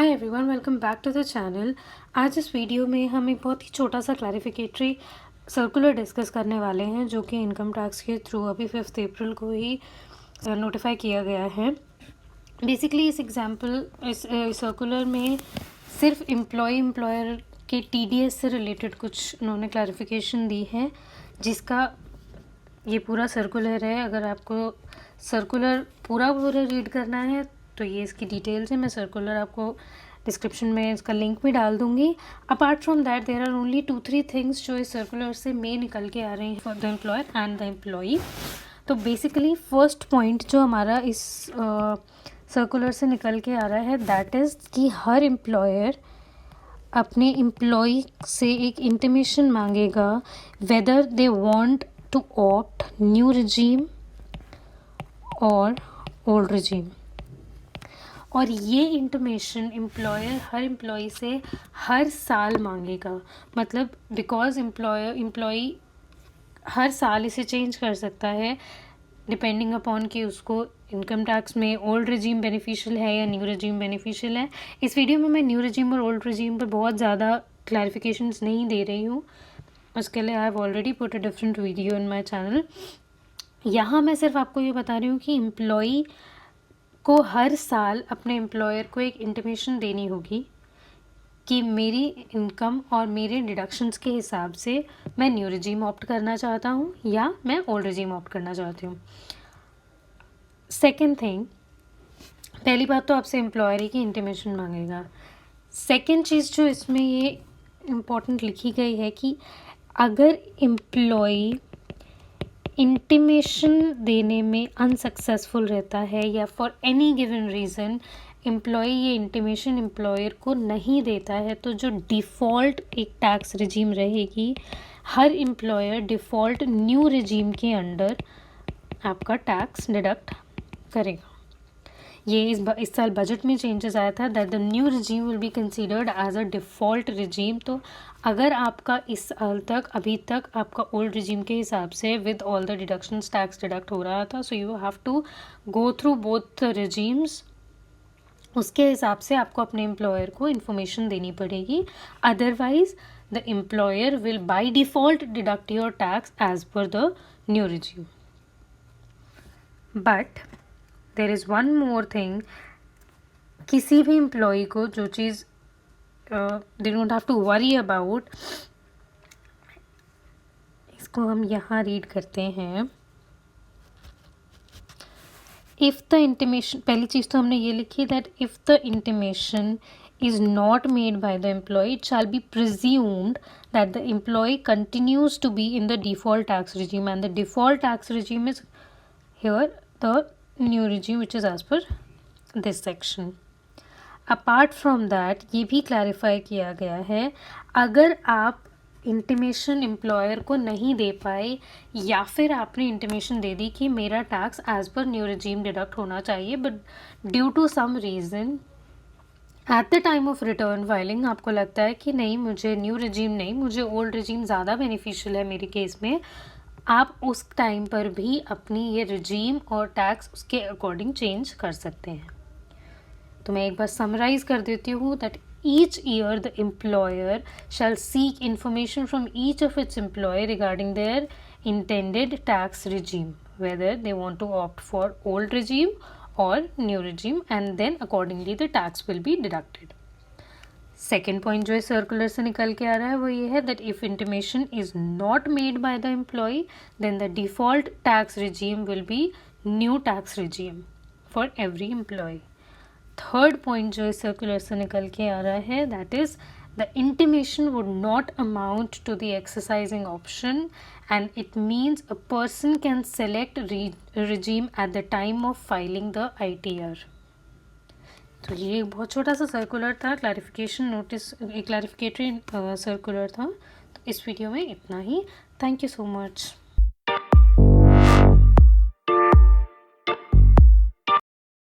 Hi everyone, welcome back to the channel. आज इस video में हम एक बहुत ही छोटा सा क्लैरिफिकेटरी सर्कुलर डिस्कस करने वाले हैं जो कि इनकम टैक्स के थ्रू अभी 5 अप्रैल को ही नोटिफाई किया गया है। बेसिकली इस सर्कुलर में सिर्फ एम्प्लॉयर के टीडीएस से रिलेटेड कुछ उन्होंने क्लैरिफिकेशन दी है, जिसका ये पूरा सर्कुलर है। अगर आपको सर्कुलर पूरा रीड करना है तो ये इसकी डिटेल्स है। मैं सर्कुलर आपको डिस्क्रिप्शन में इसका लिंक भी डाल दूंगी। Apart from that there are only 2-3 things जो इस सर्कुलर से मेन निकल के आ रहे हैं for the employer and the employee. तो बेसिकली फर्स्ट पॉइंट जो हमारा इस सर्कुलर से निकल के आ रहा है दैट इज़ कि हर एम्प्लॉयर अपने एम्प्लॉई से एक इंटीमेशन मांगेगा whether they want to opt new regime और ओल्ड रिजीम। और ये इंटीमेशन एम्प्लॉयर हर एम्प्लॉई से हर साल मांगेगा। मतलब बिकॉज एम्प्लॉई हर साल इसे चेंज कर सकता है डिपेंडिंग अपॉन कि उसको इनकम टैक्स में ओल्ड रिजीम बेनिफिशियल है या न्यू रिजीम बेनिफिशियल है। इस वीडियो में मैं न्यू रिजीम और ओल्ड रिजीम पर बहुत ज़्यादा क्लैरिफिकेशंस नहीं दे रही हूँ, उसके लिए I have already put a different video in my channel. यहाँ मैं सिर्फ आपको ये बता रही हूँ कि एम्प्लॉई को हर साल अपने एम्प्लॉयर को एक इंटीमेशन देनी होगी कि मेरी इनकम और मेरे डिडक्शंस के हिसाब से मैं न्यू रिजीम ऑप्ट करना चाहता हूँ या मैं ओल्ड रिजीम ऑप्ट करना चाहती हूँ। सेकेंड थिंग, पहली बात तो आपसे एम्प्लॉयर ही की इंटीमेशन मांगेगा। सेकेंड चीज़ जो इसमें ये इम्पोर्टेंट लिखी गई है कि अगर एम्प्लॉई इंटीमेशन देने में अनसक्सेसफुल रहता है या for any given reason employee ये इंटीमेशन एम्प्लॉयर को नहीं देता है, तो जो डिफ़ॉल्ट एक टैक्स रिजीम रहेगी, हर एम्प्लॉयर डिफ़ॉल्ट न्यू रिजीम के अंडर आपका टैक्स डिडक्ट करेगा। ये इस साल बजट में चेंजेस आया था that the new regime will be considered as a default regime. तो अगर आपका इस साल तक अभी तक आपका ओल्ड रिजीम के हिसाब से with all the deductions tax deduct हो रहा था, so you have to go through both regimes. उसके हिसाब से आपको अपने एम्प्लॉयर को इन्फॉर्मेशन देनी पड़ेगी, otherwise the employer will by default deduct your tax as per the new regime. But there is one more thing, किसी भी एम्प्लॉय को जो चीज़ they don't have to worry about, इसको हम यहाँ रीड करते हैं। इफ़ द इंटीमेशन, पहली चीज़ तो हमने ये लिखी that if the intimation is not made by the employee, it shall be presumed that the employee continues to be in the default tax regime, and the default tax regime is here the new regime which is as per this section. Apart from that ये भी clarify किया गया है, अगर आप intimation employer को नहीं दे पाए या फिर आपने इंटीमेशन दे दी कि मेरा tax as per new regime deduct होना चाहिए, but due to some reason at the time of return filing आपको लगता है कि नहीं, मुझे न्यू रिजीम नहीं, मुझे ओल्ड रिजीम ज़्यादा बेनिफिशियल है मेरे केस में, आप उस टाइम पर भी अपनी ये रिजीम और टैक्स उसके अकॉर्डिंग चेंज कर सकते हैं। तो मैं एक बार समराइज कर देती हूँ that each year the employer shall seek information from each of its employee regarding their intended tax regime, whether they want to opt for old regime और new regime, and then accordingly the tax will be deducted. Second point जो इस circular से निकल के आ रहा है वो ये है that if intimation is not made by the employee then the default tax regime will be new tax regime for every employee. Third point जो इस सर्कुलर से निकल के आ रहा है that is the intimation would not amount to the exercising option, and it means a person can select regime at the time of filing the ITR. तो ये एक बहुत छोटा सा सर्कुलर था, क्लैरिफिकेशन नोटिस, एक क्लैरिफिकेटरी सर्कुलर था। तो इस वीडियो में इतना ही। Thank you so much.